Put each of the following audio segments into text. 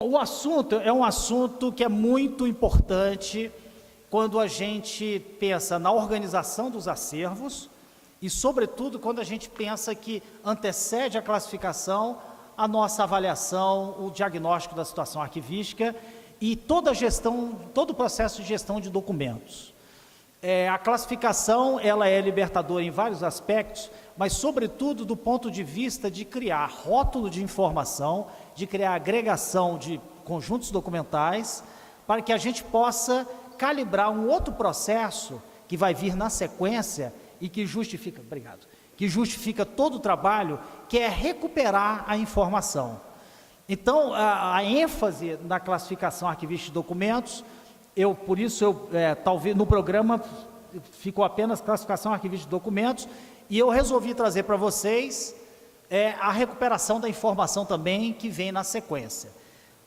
O assunto é um assunto que é muito importante quando a gente pensa na organização dos acervos e, sobretudo, quando a gente pensa que antecede a classificação, a nossa avaliação, o diagnóstico da situação arquivística e toda a gestão, todo o processo de gestão de documentos. A classificação, ela é libertadora em vários aspectos, mas sobretudo do ponto de vista de criar rótulo de informação, de criar agregação de conjuntos documentais, para que a gente possa calibrar um outro processo que vai vir na sequência e que justifica, que justifica todo o trabalho, que é recuperar a informação. Então, a ênfase na classificação arquivística de documentos, por isso, talvez no programa ficou apenas classificação arquivística de documentos, e eu resolvi trazer para vocês a recuperação da informação também, que vem na sequência.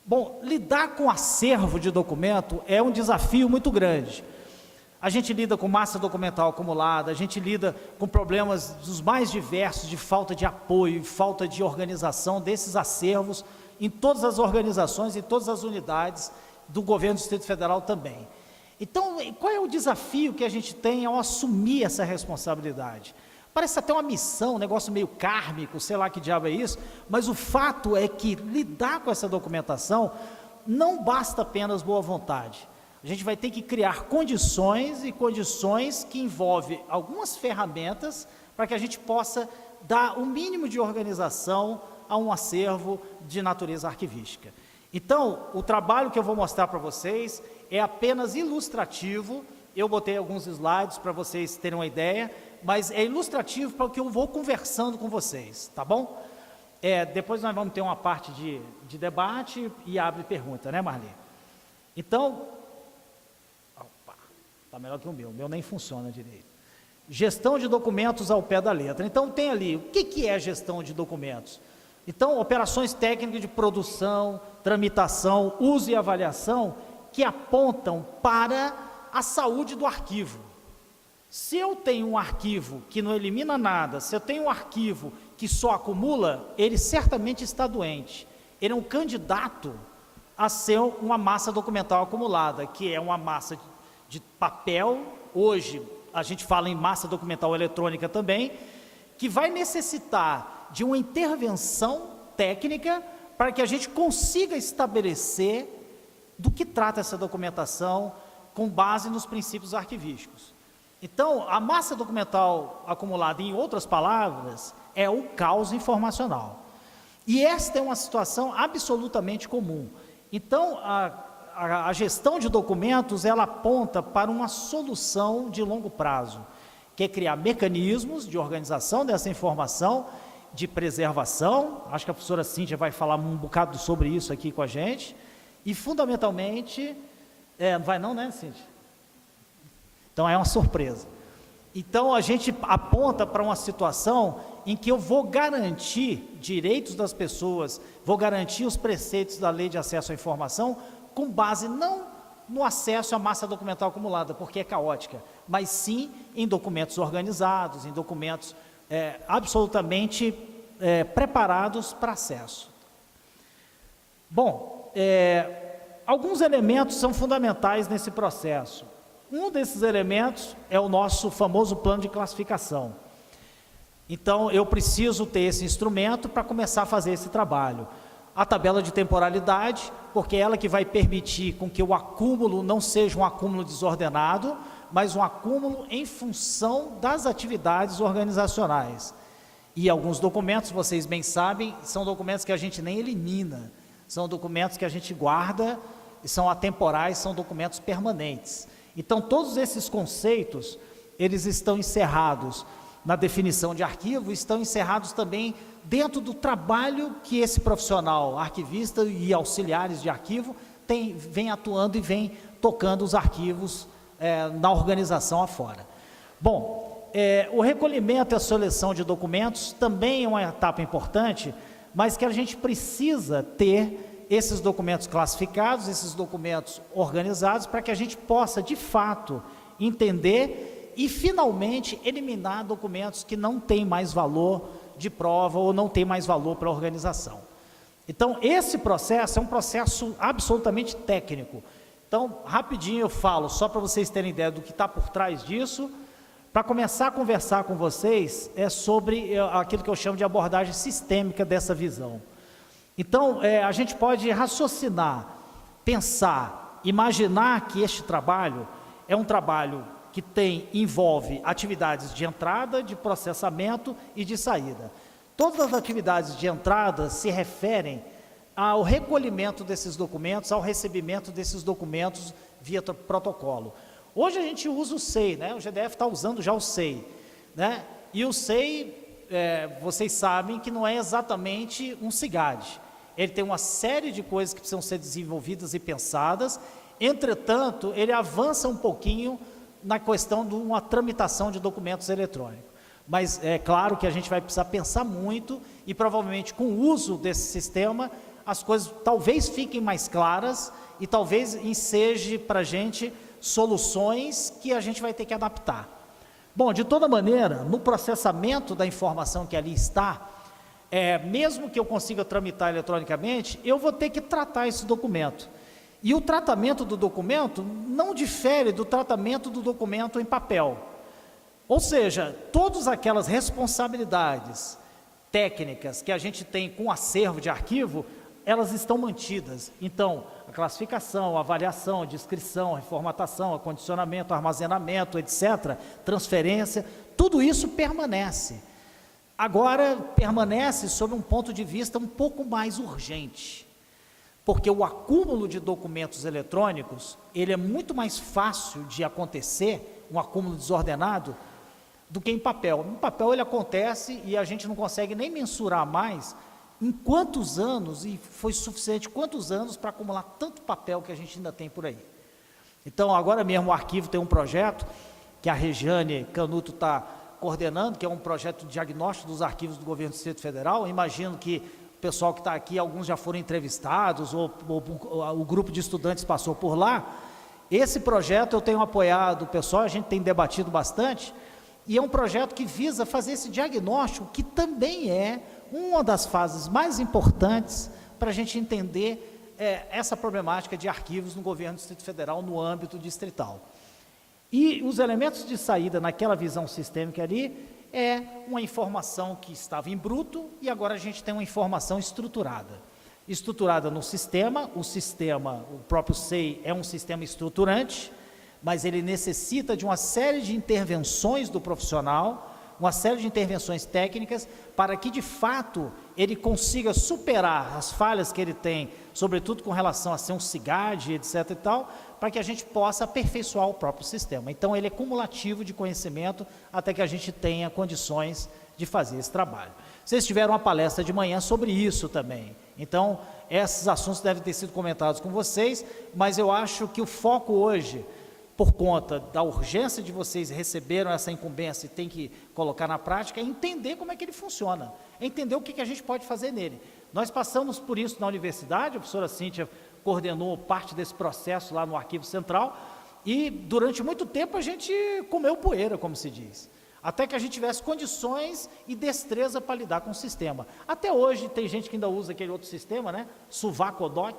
Bom, lidar com acervo de documento é um desafio muito grande. A gente lida com massa documental acumulada, a gente lida com problemas dos mais diversos, de falta de apoio, falta de organização desses acervos, em todas as organizações, em todas as unidades do governo do Distrito Federal também. Então, qual é o desafio que a gente tem ao assumir essa responsabilidade? Parece até uma missão, um negócio meio kármico, sei lá que diabo é isso, mas o fato é que lidar com essa documentação não basta apenas boa vontade. A gente vai ter que criar condições e condições que envolvem algumas ferramentas para que a gente possa dar o mínimo de organização a um acervo de natureza arquivística. Então, o trabalho que eu vou mostrar para vocês é apenas ilustrativo. Eu botei alguns slides para vocês terem uma ideia, mas é ilustrativo para o que eu vou conversando com vocês, tá bom? Depois nós vamos ter uma parte de debate e abre pergunta, né, Marli? Então, opa, tá melhor que o meu nem funciona direito. Gestão de documentos ao pé da letra. Então, tem ali, o que é gestão de documentos? Então, operações técnicas de produção, tramitação, uso e avaliação que apontam para a saúde do arquivo. Se eu tenho um arquivo que não elimina nada, se eu tenho um arquivo que só acumula, ele certamente está doente. Ele é um candidato a ser uma massa documental acumulada, que é uma massa de papel. Hoje a gente fala em massa documental eletrônica também, que vai necessitar de uma intervenção técnica para que a gente consiga estabelecer do que trata essa documentação com base nos princípios arquivísticos. Então, a massa documental acumulada, em outras palavras, é o caos informacional. E esta é uma situação absolutamente comum. Então, a gestão de documentos, ela aponta para uma solução de longo prazo, que é criar mecanismos de organização dessa informação, de preservação. Acho que a professora Cíntia vai falar um bocado sobre isso aqui com a gente, e fundamentalmente, não vai não, né, Cíntia? Então é uma surpresa. Então a gente aponta para uma situação em que eu vou garantir direitos das pessoas, vou garantir os preceitos da Lei de Acesso à Informação, com base não no acesso à massa documental acumulada, porque é caótica, mas sim em documentos organizados, em documentos absolutamente preparados para acesso. Bom, alguns elementos são fundamentais nesse processo. Um desses elementos é o nosso famoso plano de classificação. Então, eu preciso ter esse instrumento para começar a fazer esse trabalho. A tabela de temporalidade, porque é ela que vai permitir com que o acúmulo não seja um acúmulo desordenado, mas um acúmulo em função das atividades organizacionais. E alguns documentos, vocês bem sabem, são documentos que a gente nem elimina, são documentos que a gente guarda, são atemporais, são documentos permanentes. Então, todos esses conceitos, eles estão encerrados na definição de arquivo, estão encerrados também dentro do trabalho que esse profissional arquivista e auxiliares de arquivo vem atuando e vem tocando os arquivos na organização afora. Bom, o recolhimento e a seleção de documentos também é uma etapa importante, mas que a gente precisa ter esses documentos classificados, esses documentos organizados, para que a gente possa, de fato, entender e, finalmente, eliminar documentos que não têm mais valor de prova ou não têm mais valor para a organização. Então, esse processo é um processo absolutamente técnico. Então, rapidinho eu falo, só para vocês terem ideia do que está por trás disso, para começar a conversar com vocês, é sobre aquilo que eu chamo de abordagem sistêmica dessa visão. Então, a gente pode raciocinar, pensar, imaginar que este trabalho é um trabalho que envolve atividades de entrada, de processamento e de saída. Todas as atividades de entrada se referem ao recolhimento desses documentos, ao recebimento desses documentos via protocolo. Hoje a gente usa o SEI, né? O GDF está usando já o SEI, né? E o SEI, vocês sabem que não é exatamente um SIGAD. Ele tem uma série de coisas que precisam ser desenvolvidas e pensadas, entretanto, ele avança um pouquinho na questão de uma tramitação de documentos eletrônicos. Mas é claro que a gente vai precisar pensar muito e provavelmente com o uso desse sistema, as coisas talvez fiquem mais claras e talvez enseje para a gente soluções que a gente vai ter que adaptar. Bom, de toda maneira, no processamento da informação que ali está, mesmo que eu consiga tramitar eletronicamente, eu vou ter que tratar esse documento. E o tratamento do documento não difere do tratamento do documento em papel. Ou seja, todas aquelas responsabilidades técnicas que a gente tem com acervo de arquivo, elas estão mantidas. Então, a classificação, a avaliação, a descrição, a reformatação, acondicionamento, armazenamento, etc., transferência, tudo isso permanece. Agora, permanece sob um ponto de vista um pouco mais urgente, porque o acúmulo de documentos eletrônicos, ele é muito mais fácil de acontecer, um acúmulo desordenado, do que em papel. Em papel ele acontece e a gente não consegue nem mensurar mais em quantos anos, e foi suficiente quantos anos para acumular tanto papel que a gente ainda tem por aí. Então, agora mesmo o arquivo tem um projeto que a Regiane Canuto está coordenando, que é um projeto de diagnóstico dos arquivos do governo do Distrito Federal. Eu imagino que o pessoal que está aqui, alguns já foram entrevistados, ou o grupo de estudantes passou por lá. Esse projeto eu tenho apoiado o pessoal, a gente tem debatido bastante, e é um projeto que visa fazer esse diagnóstico, que também é uma das fases mais importantes para a gente entender essa problemática de arquivos no governo do Distrito Federal, no âmbito distrital. E os elementos de saída naquela visão sistêmica ali é uma informação que estava em bruto e agora a gente tem uma informação estruturada. Estruturada no sistema, o próprio SEI é um sistema estruturante, mas ele necessita de uma série de intervenções do profissional, uma série de intervenções técnicas, para que de fato ele consiga superar as falhas que ele tem, sobretudo com relação a ser um SIGAD, etc. e tal, para que a gente possa aperfeiçoar o próprio sistema. Então ele é cumulativo de conhecimento até que a gente tenha condições de fazer esse trabalho. Vocês tiveram uma palestra de manhã sobre isso também, então esses assuntos devem ter sido comentados com vocês, mas eu acho que o foco hoje, por conta da urgência de vocês receberam essa incumbência e tem que colocar na prática, é entender como é que ele funciona, é entender o que a gente pode fazer nele. Nós passamos por isso na universidade, a professora Cíntia coordenou parte desse processo lá no Arquivo Central, e durante muito tempo a gente comeu poeira, como se diz, até que a gente tivesse condições e destreza para lidar com o sistema. Até hoje tem gente que ainda usa aquele outro sistema, né? Suvacodoc,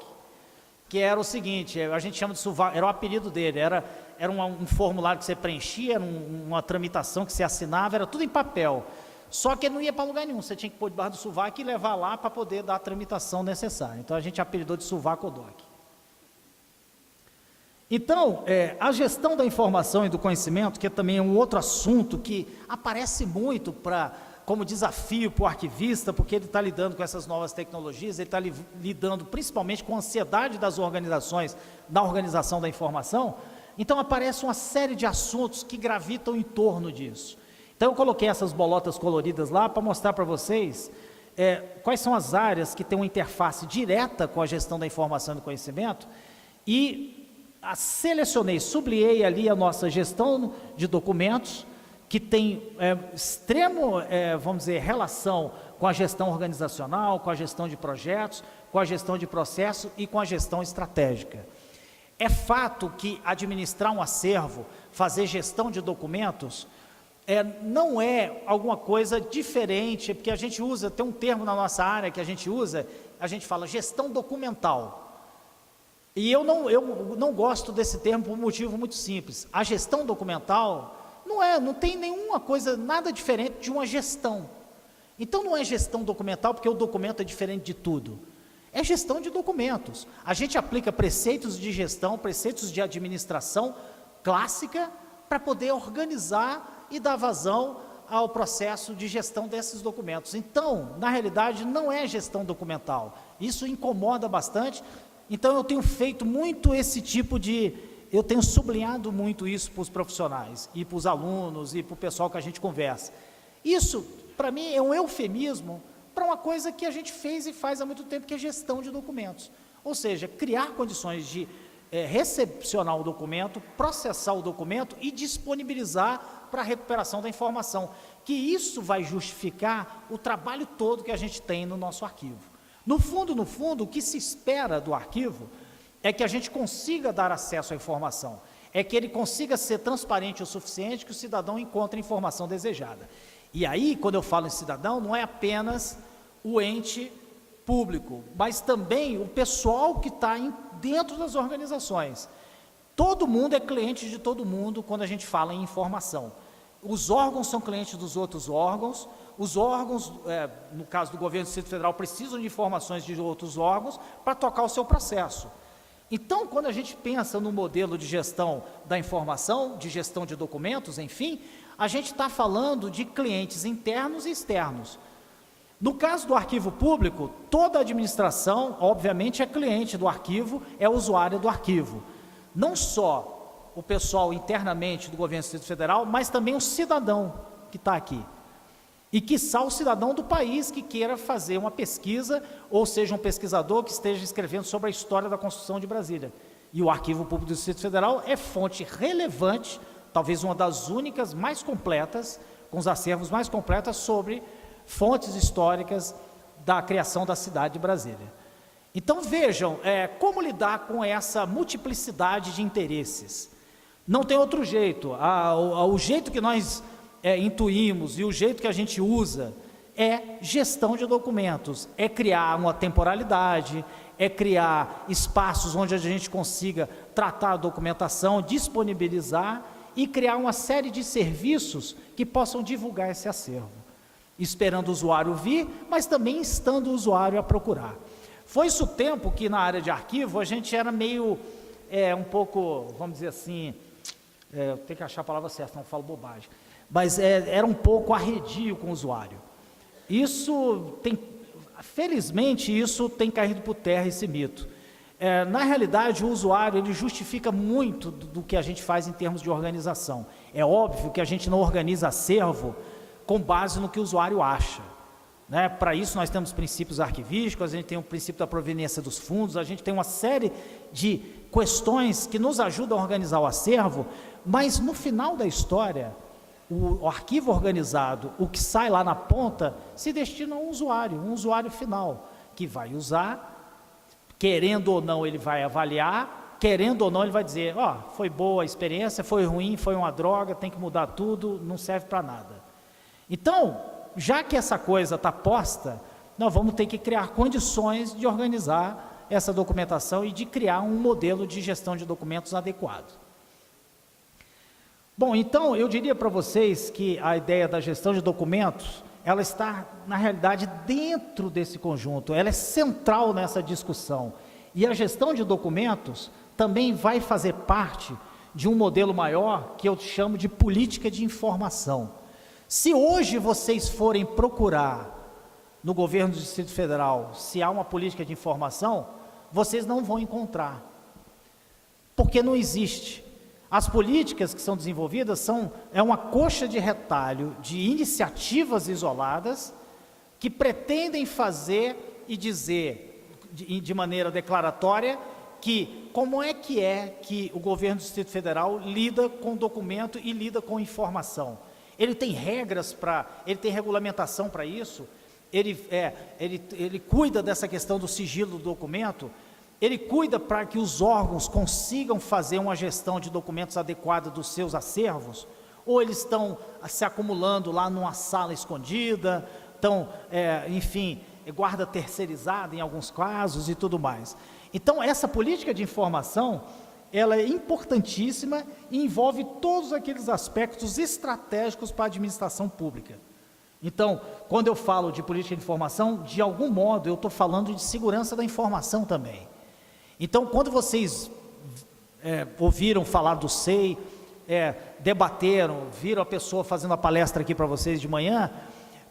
que era o seguinte, a gente chama de Suvaco, era o apelido dele, era um formulário que você preenchia, era uma tramitação que você assinava, era tudo em papel, só que não ia para lugar nenhum, você tinha que pôr debaixo do sovaco e levar lá para poder dar a tramitação necessária. Então a gente apelidou de Suvacodoc. Então, a gestão da informação e do conhecimento, que também é um outro assunto que aparece muito como desafio para o arquivista, porque ele está lidando com essas novas tecnologias, ele está lidando principalmente com a ansiedade das organizações, na organização da informação. Então aparece uma série de assuntos que gravitam em torno disso. Então eu coloquei essas bolotas coloridas lá para mostrar para vocês quais são as áreas que têm uma interface direta com a gestão da informação e do conhecimento, e selecionei, sublinhei ali a nossa gestão de documentos, que tem vamos dizer, relação com a gestão organizacional, com a gestão de projetos, com a gestão de processo e com a gestão estratégica. É fato que administrar um acervo, fazer gestão de documentos, não é alguma coisa diferente, porque a gente usa, tem um termo na nossa área que a gente usa, a gente fala gestão documental. E eu não gosto desse termo por um motivo muito simples. A gestão documental não tem nenhuma coisa, nada diferente de uma gestão. Então não é gestão documental porque o documento é diferente de tudo. É gestão de documentos. A gente aplica preceitos de gestão, preceitos de administração clássica para poder organizar e dar vazão ao processo de gestão desses documentos. Então, na realidade, não é gestão documental. Isso incomoda bastante. Então, eu tenho feito muito esse tipo de... Eu tenho sublinhado muito isso para os profissionais, e para os alunos, e para o pessoal que a gente conversa. Isso, para mim, é um eufemismo para uma coisa que a gente fez e faz há muito tempo, que é gestão de documentos. Ou seja, criar condições de recepcionar o documento, processar o documento e disponibilizar para a recuperação da informação, que isso vai justificar o trabalho todo que a gente tem no nosso arquivo. No fundo, o que se espera do arquivo é que a gente consiga dar acesso à informação, é que ele consiga ser transparente o suficiente que o cidadão encontre a informação desejada. E aí, quando eu falo em cidadão, não é apenas o ente público, mas também o pessoal que está dentro das organizações. Todo mundo é cliente de todo mundo quando a gente fala em informação. Os órgãos são clientes dos outros órgãos, os órgãos, no caso do governo do Distrito Federal, precisam de informações de outros órgãos para tocar o seu processo. Então, quando a gente pensa no modelo de gestão da informação, de gestão de documentos, enfim, a gente está falando de clientes internos e externos. No caso do arquivo público, toda a administração, obviamente, é cliente do arquivo, é usuário do arquivo. Não só o pessoal internamente do governo do Distrito Federal, mas também o cidadão que está aqui. E, quiçá, o cidadão do país que queira fazer uma pesquisa, ou seja, um pesquisador que esteja escrevendo sobre a história da construção de Brasília. E o Arquivo Público do Distrito Federal é fonte relevante, talvez uma das únicas mais completas, com os acervos mais completos sobre fontes históricas da criação da cidade de Brasília. Então, vejam, como lidar com essa multiplicidade de interesses. Não tem outro jeito. O jeito que nós intuímos e o jeito que a gente usa é gestão de documentos, é criar uma temporalidade, é criar espaços onde a gente consiga tratar a documentação, disponibilizar e criar uma série de serviços que possam divulgar esse acervo, esperando o usuário vir, mas também instando o usuário a procurar. Foi isso o tempo que na área de arquivo a gente era meio, um pouco, vamos dizer assim, eu tenho que achar a palavra certa, não falo bobagem, mas era um pouco arredio com o usuário. Felizmente, isso tem caído por terra, esse mito. Na realidade, o usuário, ele justifica muito do que a gente faz em termos de organização. É óbvio que a gente não organiza acervo com base no que o usuário acha. Né? Para isso, nós temos princípios arquivísticos, a gente tem o princípio da proveniência dos fundos, a gente tem uma série de questões que nos ajudam a organizar o acervo, mas no final da história, o arquivo organizado, o que sai lá na ponta, se destina a um usuário final, que vai usar, querendo ou não ele vai avaliar, querendo ou não ele vai dizer, foi boa a experiência, foi ruim, foi uma droga, tem que mudar tudo, não serve para nada. Então, já que essa coisa está posta, nós vamos ter que criar condições de organizar essa documentação e de criar um modelo de gestão de documentos adequado. Bom, então, eu diria para vocês que a ideia da gestão de documentos, ela está, na realidade, dentro desse conjunto, ela é central nessa discussão. E a gestão de documentos também vai fazer parte de um modelo maior, que eu chamo de política de informação. Se hoje vocês forem procurar no governo do Distrito Federal se há uma política de informação, vocês não vão encontrar, porque não existe. As políticas que são desenvolvidas é uma coxa de retalho de iniciativas isoladas que pretendem fazer e dizer de maneira declaratória que como é que o governo do Distrito Federal lida com documento e lida com informação. Ele tem regras ele tem regulamentação para isso, ele cuida dessa questão do sigilo do documento, ele cuida para que os órgãos consigam fazer uma gestão de documentos adequada dos seus acervos, ou eles estão se acumulando lá numa sala escondida, estão, enfim, guarda terceirizada em alguns casos e tudo mais. Então, essa política de informação, ela é importantíssima e envolve todos aqueles aspectos estratégicos para a administração pública. Então, quando eu falo de política de informação, de algum modo eu estou falando de segurança da informação também. Então, quando vocês ouviram falar do SEI, debateram, viram a pessoa fazendo a palestra aqui para vocês de manhã,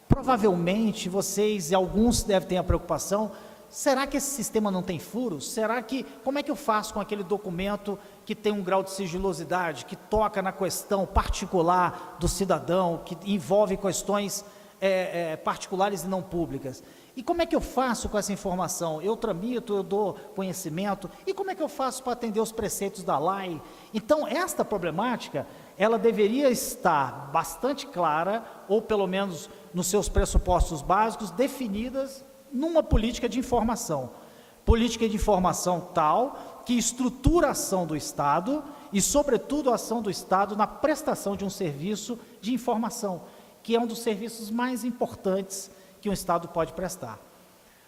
provavelmente vocês, e alguns devem ter a preocupação, será que esse sistema não tem furos? Como é que eu faço com aquele documento que tem um grau de sigilosidade, que toca na questão particular do cidadão, que envolve questões particulares e não públicas? E como é que eu faço com essa informação? Eu tramito, eu dou conhecimento, e como é que eu faço para atender os preceitos da lei? Então, esta problemática, ela deveria estar bastante clara, ou pelo menos nos seus pressupostos básicos, definidas numa política de informação. Política de informação tal que estrutura a ação do Estado e, sobretudo, a ação do Estado na prestação de um serviço de informação, que é um dos serviços mais importantes que um Estado pode prestar.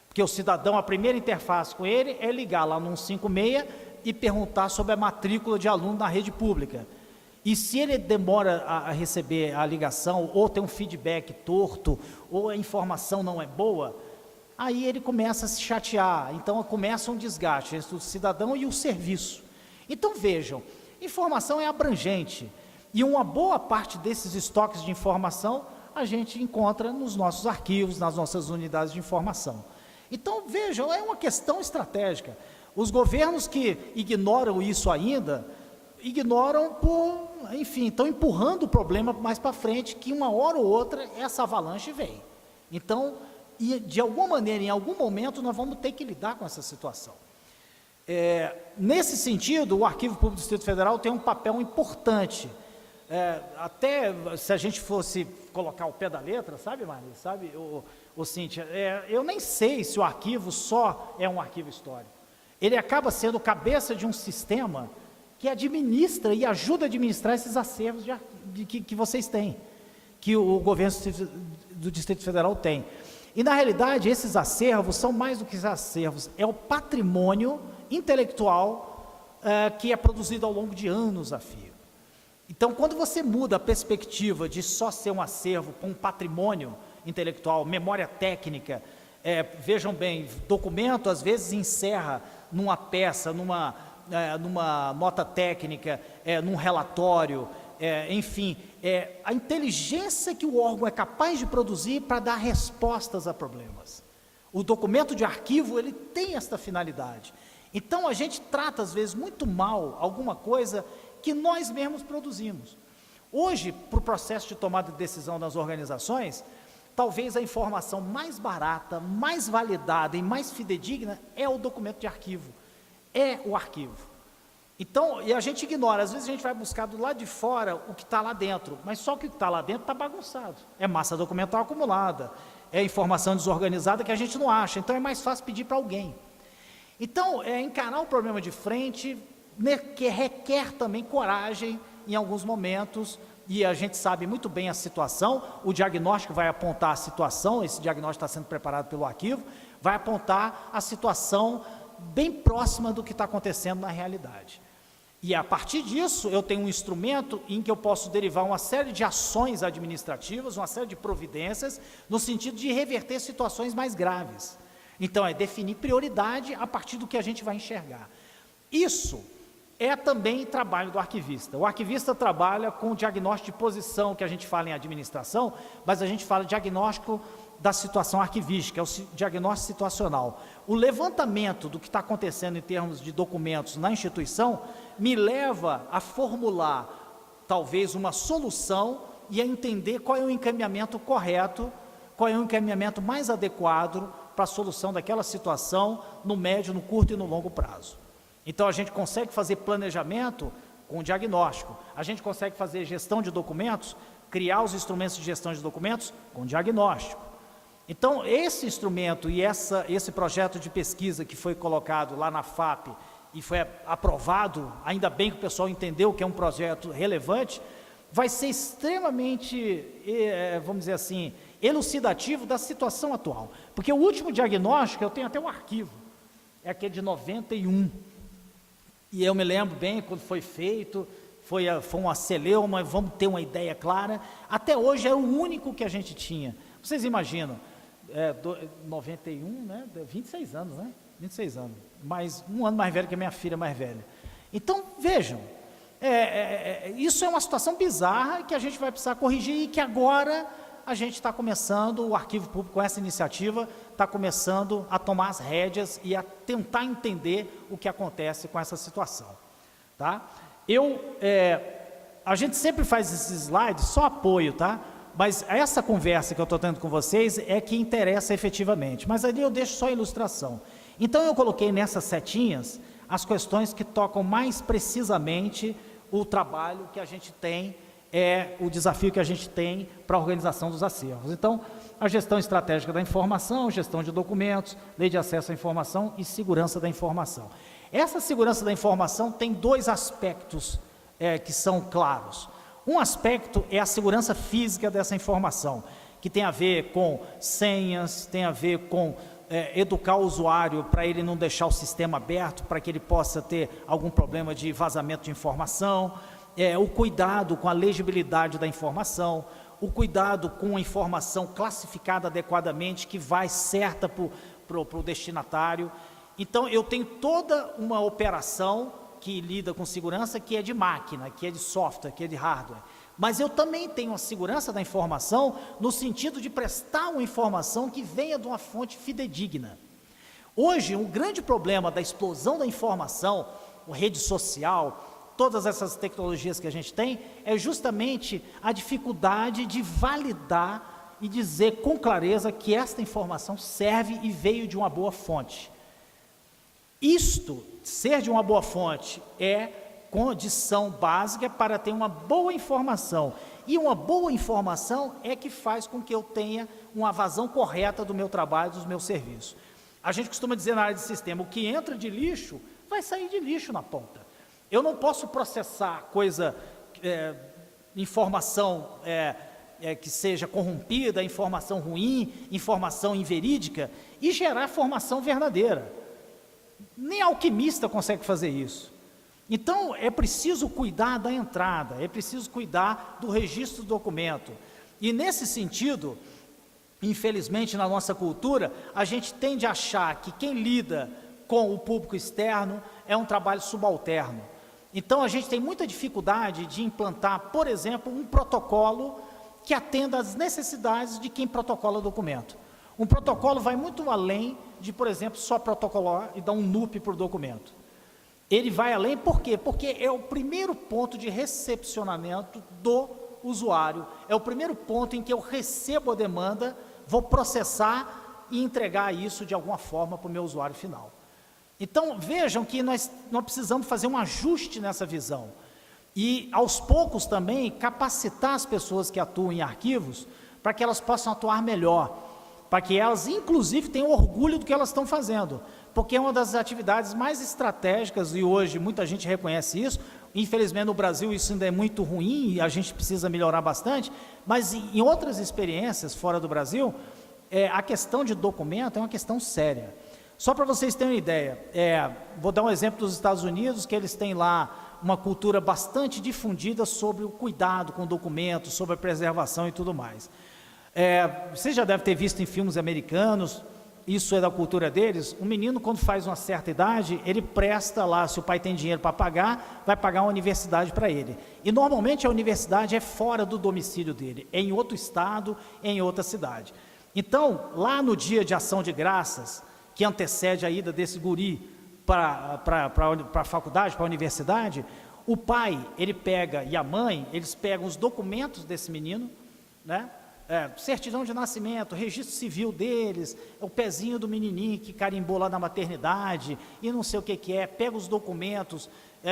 Porque o cidadão, a primeira interface com ele é ligar lá no 156 e perguntar sobre a matrícula de aluno na rede pública. E se ele demora a receber a ligação, ou tem um feedback torto, ou a informação não é boa, aí ele começa a se chatear. Então começa um desgaste entre o cidadão e o serviço. Então vejam, informação é abrangente, e uma boa parte desses estoques de informação a gente encontra nos nossos arquivos, nas nossas unidades de informação. Então vejam, é uma questão estratégica. Os governos que ignoram isso ainda, ignoram enfim, estão empurrando o problema mais para frente, que uma hora ou outra essa avalanche vem. Então, de alguma maneira, em algum momento, nós vamos ter que lidar com essa situação. Nesse sentido, o Arquivo Público do Distrito Federal tem um papel importante. Até se a gente fosse colocar o pé da letra, sabe, Maria? Sabe, Cíntia? Eu nem sei se o arquivo só é um arquivo histórico. Ele acaba sendo cabeça de um sistema que administra e ajuda a administrar esses acervos que vocês têm, que o governo do Distrito Federal tem. E, na realidade, esses acervos são mais do que acervos, é o patrimônio intelectual que é produzido ao longo de anos a fio. Então, quando você muda a perspectiva de só ser um acervo com um patrimônio intelectual, memória técnica, vejam bem, documento às vezes encerra numa peça, numa nota técnica, num relatório, enfim, a inteligência que o órgão é capaz de produzir para dar respostas a problemas. O documento de arquivo, ele tem esta finalidade. Então, a gente trata, às vezes, muito mal alguma coisa que nós mesmos produzimos. Hoje, para o processo de tomada de decisão das organizações, talvez a informação mais barata, mais validada e mais fidedigna é o documento de arquivo, é o arquivo. Então, e a gente ignora, às vezes a gente vai buscar do lado de fora o que está lá dentro, mas só que o que está lá dentro está bagunçado, é massa documental acumulada, é informação desorganizada que a gente não acha, então é mais fácil pedir para alguém. Então, encarar o problema de frente, que requer também coragem em alguns momentos, e a gente sabe muito bem a situação, o diagnóstico vai apontar a situação, esse diagnóstico está sendo preparado pelo arquivo, vai apontar a situação bem próxima do que está acontecendo na realidade. E a partir disso, eu tenho um instrumento em que eu posso derivar uma série de ações administrativas, uma série de providências, no sentido de reverter situações mais graves. Então, é definir prioridade a partir do que a gente vai enxergar. Isso é também trabalho do arquivista. O arquivista trabalha com diagnóstico de posição, que a gente fala em administração, mas a gente fala de diagnóstico da situação arquivística, é o diagnóstico situacional. O levantamento do que está acontecendo em termos de documentos na instituição me leva a formular, talvez, uma solução e a entender qual é o encaminhamento correto, qual é o encaminhamento mais adequado para a solução daquela situação no médio, no curto e no longo prazo. Então, a gente consegue fazer planejamento com diagnóstico, a gente consegue fazer gestão de documentos, criar os instrumentos de gestão de documentos com diagnóstico. Então, esse instrumento e esse projeto de pesquisa que foi colocado lá na FAP e foi aprovado, ainda bem que o pessoal entendeu que é um projeto relevante, vai ser extremamente, vamos dizer assim, elucidativo da situação atual. Porque o último diagnóstico, eu tenho até um arquivo, é aquele de 91. E eu me lembro bem quando foi feito, foi uma celeuma, vamos ter uma ideia clara. Até hoje é o único que a gente tinha. Vocês imaginam, 91, né? 26 anos, né? 26 anos. Mais um ano mais velho que a minha filha mais velha. Então, vejam, isso é uma situação bizarra que a gente vai precisar corrigir e que agora a gente está começando, o Arquivo Público, com essa iniciativa, está começando a tomar as rédeas e a tentar entender o que acontece com essa situação. Tá? A gente sempre faz esses slides, só apoio, tá? Mas essa conversa que eu estou tendo com vocês é que interessa efetivamente, mas ali eu deixo só a ilustração. Então eu coloquei nessas setinhas as questões que tocam mais precisamente o trabalho que a gente tem, o desafio que a gente tem para a organização dos acervos. Então, a gestão estratégica da informação, gestão de documentos, lei de acesso à informação e segurança da informação. Essa segurança da informação tem dois aspectos que são claros. Um aspecto é a segurança física dessa informação, que tem a ver com senhas, tem a ver com educar o usuário para ele não deixar o sistema aberto, para que ele possa ter algum problema de vazamento de informação, o cuidado com a legibilidade da informação, o cuidado com a informação classificada adequadamente, que vai certa para o destinatário. Então, eu tenho toda uma operação que lida com segurança, que é de máquina, que é de software, que é de hardware. Mas eu também tenho a segurança da informação no sentido de prestar uma informação que venha de uma fonte fidedigna. Hoje, um grande problema da explosão da informação, a rede social, todas essas tecnologias que a gente tem, é justamente a dificuldade de validar e dizer com clareza que esta informação serve e veio de uma boa fonte. Isto, ser de uma boa fonte, é condição básica para ter uma boa informação. E uma boa informação é que faz com que eu tenha uma vazão correta do meu trabalho, dos meus serviços. A gente costuma dizer na área de sistema, o que entra de lixo, vai sair de lixo na ponta. Eu não posso processar informação que seja corrompida, informação ruim, informação inverídica, e gerar informação verdadeira. Nem alquimista consegue fazer isso. Então, é preciso cuidar da entrada, é preciso cuidar do registro do documento. E nesse sentido, infelizmente na nossa cultura, a gente tende a achar que quem lida com o público externo é um trabalho subalterno. Então, a gente tem muita dificuldade de implantar, por exemplo, um protocolo que atenda às necessidades de quem protocola o documento. Um protocolo vai muito além de, por exemplo, só protocolar e dar um NUP para o documento. Ele vai além, por quê? Porque é o primeiro ponto de recepcionamento do usuário, é o primeiro ponto em que eu recebo a demanda, vou processar e entregar isso de alguma forma para o meu usuário final. Então, vejam que nós precisamos fazer um ajuste nessa visão. E, aos poucos também, capacitar as pessoas que atuam em arquivos para que elas possam atuar melhor, para que elas, inclusive, tenham orgulho do que elas estão fazendo, porque é uma das atividades mais estratégicas, e hoje muita gente reconhece isso. Infelizmente, no Brasil, isso ainda é muito ruim, e a gente precisa melhorar bastante, mas em outras experiências fora do Brasil, a questão de documento é uma questão séria. Só para vocês terem uma ideia, vou dar um exemplo dos Estados Unidos, que eles têm lá uma cultura bastante difundida sobre o cuidado com documentos, sobre a preservação e tudo mais. Você já deve ter visto em filmes americanos, isso é da cultura deles. Um menino, quando faz uma certa idade, ele presta lá, se o pai tem dinheiro para pagar, vai pagar uma universidade para ele. E normalmente a universidade é fora do domicílio dele, é em outro estado, é em outra cidade. Então, lá no dia de ação de graças, que antecede a ida desse guri para a faculdade, para a universidade, o pai, ele pega, e a mãe, eles pegam os documentos desse menino, né? Certidão de nascimento, registro civil deles, o pezinho do menininho que carimbou lá na maternidade, e não sei o que é, pega os documentos,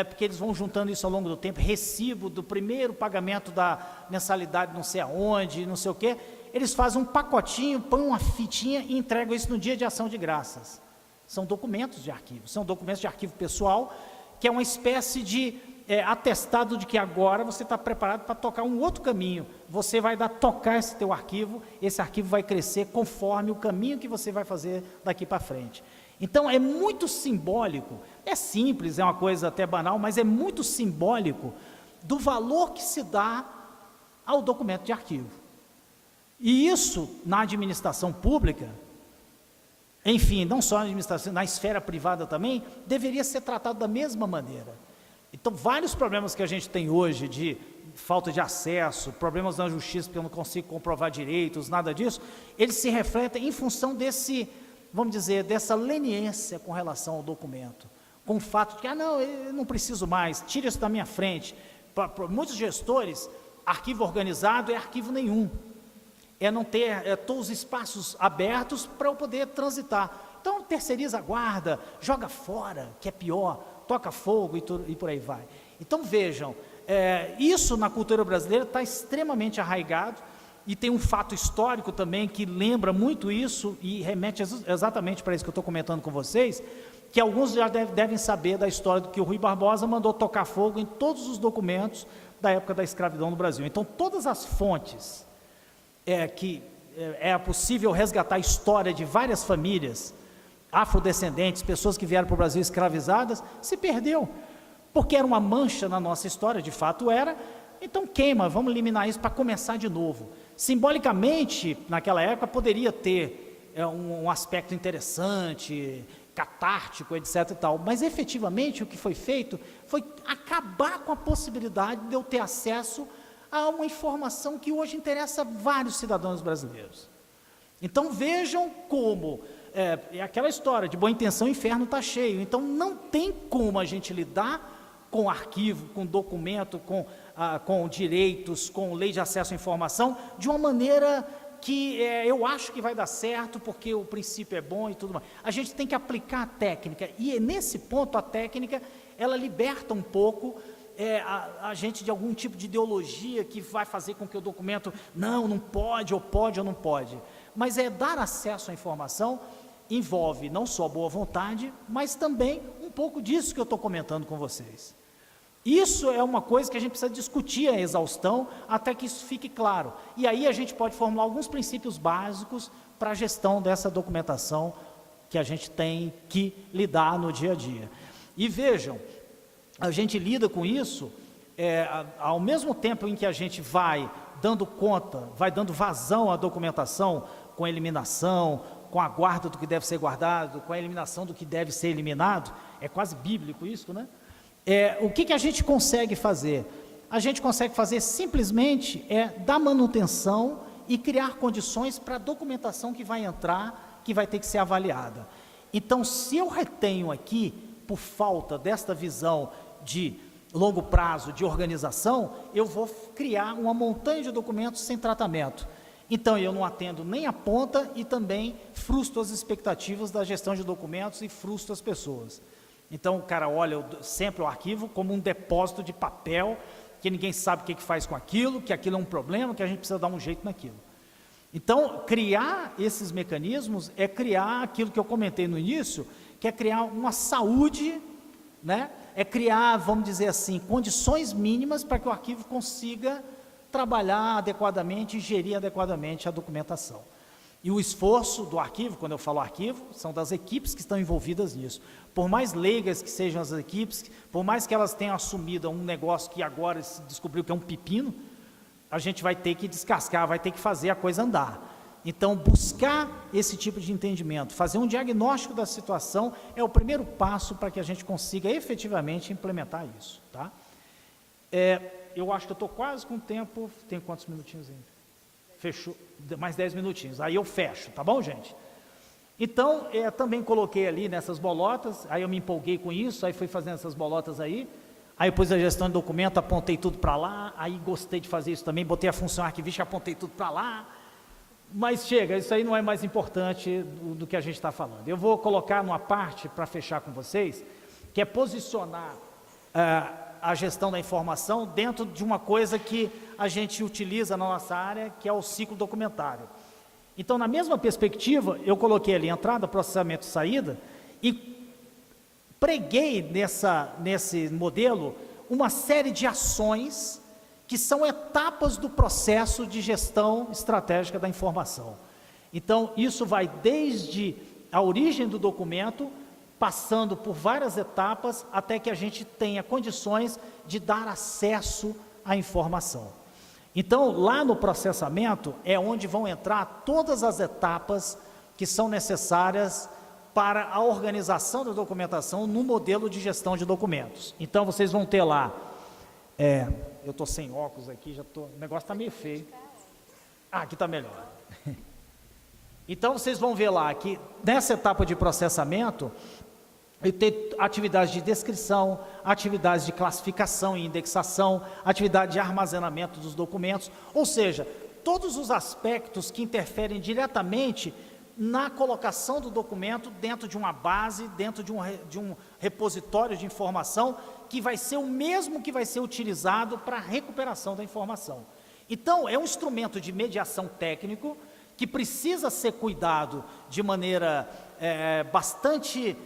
porque eles vão juntando isso ao longo do tempo, recibo do primeiro pagamento da mensalidade não sei aonde, não sei o que, eles fazem um pacotinho, põem uma fitinha e entregam isso no dia de ação de graças. São documentos de arquivo, são documentos de arquivo pessoal, que é uma espécie de atestado de que agora você está preparado para tocar um outro caminho. Você vai tocar esse teu arquivo, esse arquivo vai crescer conforme o caminho que você vai fazer daqui para frente. Então é muito simbólico, é simples, é uma coisa até banal, mas é muito simbólico do valor que se dá ao documento de arquivo. E isso, na administração pública, enfim, não só na administração, na esfera privada também, deveria ser tratado da mesma maneira. Então, vários problemas que a gente tem hoje de falta de acesso, problemas na justiça porque eu não consigo comprovar direitos, nada disso, eles se refletem em função desse, vamos dizer, dessa leniência com relação ao documento, com o fato de que, não, eu não preciso mais, tira isso da minha frente. Para muitos gestores, arquivo organizado é arquivo nenhum, é não ter todos os espaços abertos para eu poder transitar. Então, terceiriza a guarda, joga fora, que é pior, toca fogo e por aí vai. Então, vejam, isso na cultura brasileira está extremamente arraigado, e tem um fato histórico também que lembra muito isso, e remete exatamente para isso que eu estou comentando com vocês, que alguns já devem saber da história do que o Rui Barbosa mandou tocar fogo em todos os documentos da época da escravidão no Brasil. Então, todas as fontes que é possível resgatar a história de várias famílias afrodescendentes, pessoas que vieram para o Brasil escravizadas, se perdeu, porque era uma mancha na nossa história, de fato era. Então queima, vamos eliminar isso para começar de novo. Simbolicamente, naquela época, poderia ter um aspecto interessante, catártico, etc. e tal, mas efetivamente o que foi feito foi acabar com a possibilidade de eu ter acesso a uma informação que hoje interessa a vários cidadãos brasileiros. Então vejam como é aquela história de boa intenção, o inferno está cheio. Então não tem como a gente lidar com arquivo, com documento, com direitos, com lei de acesso à informação, de uma maneira que eu acho que vai dar certo, porque o princípio é bom e tudo mais. A gente tem que aplicar a técnica, e nesse ponto a técnica, ela liberta um pouco a gente de algum tipo de ideologia que vai fazer com que o documento, não pode, ou não pode. Mas dar acesso à informação envolve não só boa vontade, mas também um pouco disso que eu estou comentando com vocês. Isso é uma coisa que a gente precisa discutir a exaustão, até que isso fique claro. E aí a gente pode formular alguns princípios básicos para a gestão dessa documentação que a gente tem que lidar no dia a dia. E vejam, a gente lida com isso, ao mesmo tempo em que a gente vai dando conta, vai dando vazão à documentação, com a eliminação, com a guarda do que deve ser guardado, com a eliminação do que deve ser eliminado, é quase bíblico isso, né? O que a gente consegue fazer? A gente consegue fazer simplesmente dar manutenção e criar condições para a documentação que vai entrar, que vai ter que ser avaliada. Então, se eu retenho aqui, por falta desta visão de longo prazo, de organização, eu vou criar uma montanha de documentos sem tratamento. Então, eu não atendo nem a ponta e também frustro as expectativas da gestão de documentos e frustro as pessoas. Então, o cara olha sempre o arquivo como um depósito de papel, que ninguém sabe o que faz com aquilo, que aquilo é um problema, que a gente precisa dar um jeito naquilo. Então, criar esses mecanismos é criar aquilo que eu comentei no início, que é criar uma saúde, né? É criar, vamos dizer assim, condições mínimas para que o arquivo consiga trabalhar adequadamente e gerir adequadamente a documentação. E o esforço do arquivo, quando eu falo arquivo, são das equipes que estão envolvidas nisso. Por mais leigas que sejam as equipes, por mais que elas tenham assumido um negócio que agora se descobriu que é um pepino, a gente vai ter que descascar, vai ter que fazer a coisa andar. Então, buscar esse tipo de entendimento, fazer um diagnóstico da situação é o primeiro passo para que a gente consiga efetivamente implementar isso, tá? Eu acho que eu estou quase com o tempo, tem quantos minutinhos ainda? Fechou, mais 10 minutinhos, aí eu fecho, tá bom, gente? Então, também coloquei ali nessas bolotas, aí eu me empolguei com isso, aí fui fazendo essas bolotas aí pus a gestão de documento, apontei tudo para lá, aí gostei de fazer isso também, botei a função arquivista, apontei tudo para lá, mas chega, isso aí não é mais importante do que a gente está falando. Eu vou colocar numa parte, para fechar com vocês, que é posicionar a gestão da informação dentro de uma coisa que a gente utiliza na nossa área, que é o ciclo documentário. Então, na mesma perspectiva, eu coloquei ali entrada, processamento e saída, e preguei nesse modelo uma série de ações que são etapas do processo de gestão estratégica da informação. Então, isso vai desde a origem do documento, passando por várias etapas, até que a gente tenha condições de dar acesso à informação. Então, lá no processamento é onde vão entrar todas as etapas que são necessárias para a organização da documentação no modelo de gestão de documentos. Então, vocês vão ter lá, eu estou sem óculos aqui, o negócio está meio feio. Aqui está melhor. Então, vocês vão ver lá que nessa etapa de processamento, tem atividades de descrição, atividades de classificação e indexação, atividade de armazenamento dos documentos, ou seja, todos os aspectos que interferem diretamente na colocação do documento dentro de uma base, dentro de um repositório de informação, que vai ser o mesmo que vai ser utilizado para a recuperação da informação. Então, é um instrumento de mediação técnico que precisa ser cuidado de maneira bastante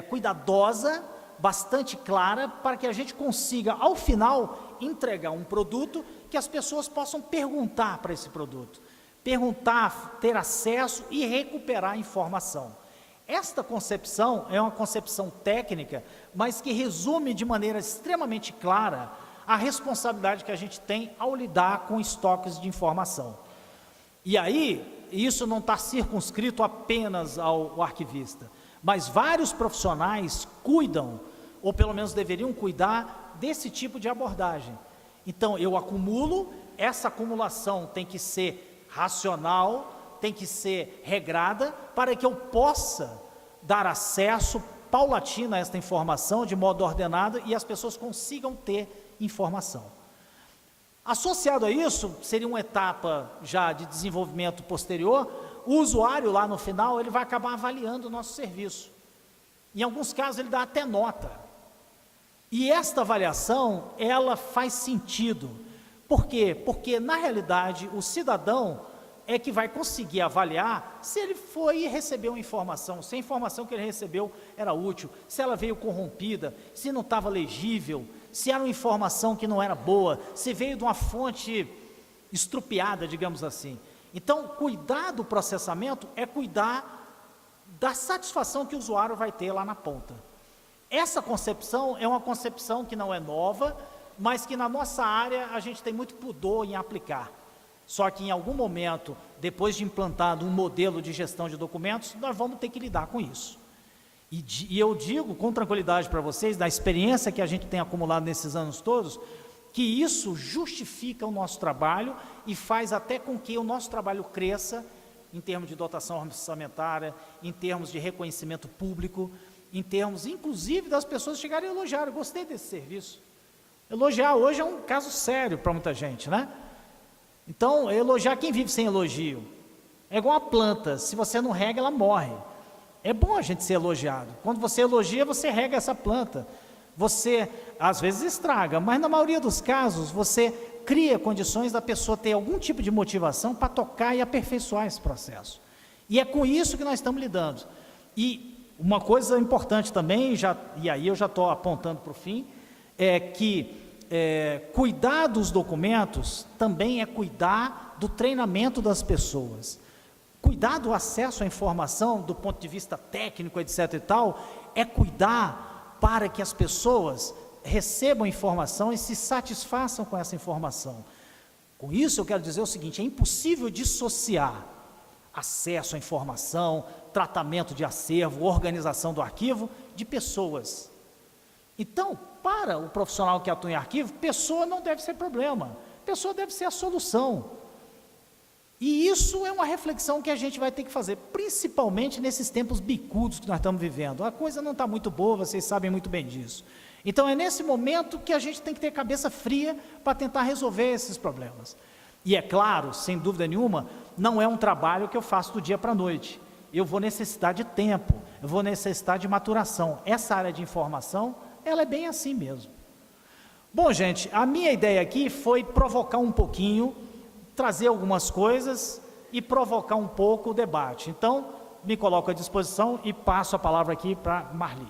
cuidadosa, bastante clara, para que a gente consiga, ao final, entregar um produto que as pessoas possam perguntar para esse produto, perguntar, ter acesso e recuperar a informação. Esta concepção é uma concepção técnica, mas que resume de maneira extremamente clara a responsabilidade que a gente tem ao lidar com estoques de informação. E aí, isso não está circunscrito apenas ao arquivista, mas vários profissionais cuidam, ou pelo menos deveriam cuidar, desse tipo de abordagem. Então, eu acumulo, essa acumulação tem que ser racional, tem que ser regrada, para que eu possa dar acesso paulatino a esta informação, de modo ordenado, e as pessoas consigam ter informação. Associado a isso, seria uma etapa já de desenvolvimento posterior, o usuário lá no final, ele vai acabar avaliando o nosso serviço. Em alguns casos ele dá até nota. E esta avaliação, ela faz sentido. Por quê? Porque na realidade o cidadão é que vai conseguir avaliar se ele foi e recebeu uma informação, se a informação que ele recebeu era útil, se ela veio corrompida, se não estava legível, se era uma informação que não era boa, se veio de uma fonte estrupiada, digamos assim. Então, cuidar do processamento é cuidar da satisfação que o usuário vai ter lá na ponta. Essa concepção é uma concepção que não é nova, mas que na nossa área a gente tem muito pudor em aplicar. Só que em algum momento, depois de implantado um modelo de gestão de documentos, nós vamos ter que lidar com isso. E eu digo com tranquilidade para vocês, da experiência que a gente tem acumulado nesses anos todos, que isso justifica o nosso trabalho e faz até com que o nosso trabalho cresça em termos de dotação orçamentária, em termos de reconhecimento público, em termos, inclusive, das pessoas chegarem a elogiar. Eu gostei desse serviço. Elogiar hoje é um caso sério para muita gente, né? Então, elogiar, quem vive sem elogio? É igual a planta, se você não rega, ela morre. É bom a gente ser elogiado. Quando você elogia, você rega essa planta. Você, às vezes, estraga, mas na maioria dos casos, você cria condições da pessoa ter algum tipo de motivação para tocar e aperfeiçoar esse processo. E é com isso que nós estamos lidando. E uma coisa importante também, e aí eu já estou apontando para o fim, é que cuidar dos documentos também é cuidar do treinamento das pessoas. Cuidar do acesso à informação do ponto de vista técnico, etc. e tal, é cuidar para que as pessoas recebam informação e se satisfaçam com essa informação. Com isso eu quero dizer o seguinte, é impossível dissociar acesso à informação, tratamento de acervo, organização do arquivo, de pessoas. Então, para o profissional que atua em arquivo, pessoa não deve ser problema, pessoa deve ser a solução. E isso é uma reflexão que a gente vai ter que fazer, principalmente nesses tempos bicudos que nós estamos vivendo. A coisa não está muito boa, vocês sabem muito bem disso. Então é nesse momento que a gente tem que ter cabeça fria para tentar resolver esses problemas. E é claro, sem dúvida nenhuma, não é um trabalho que eu faço do dia para a noite. Eu vou necessitar de tempo, eu vou necessitar de maturação. Essa área de informação, ela é bem assim mesmo. Bom, gente, a minha ideia aqui foi provocar um pouquinho, trazer algumas coisas e provocar um pouco o debate. Então, me coloco à disposição e passo a palavra aqui para Marli.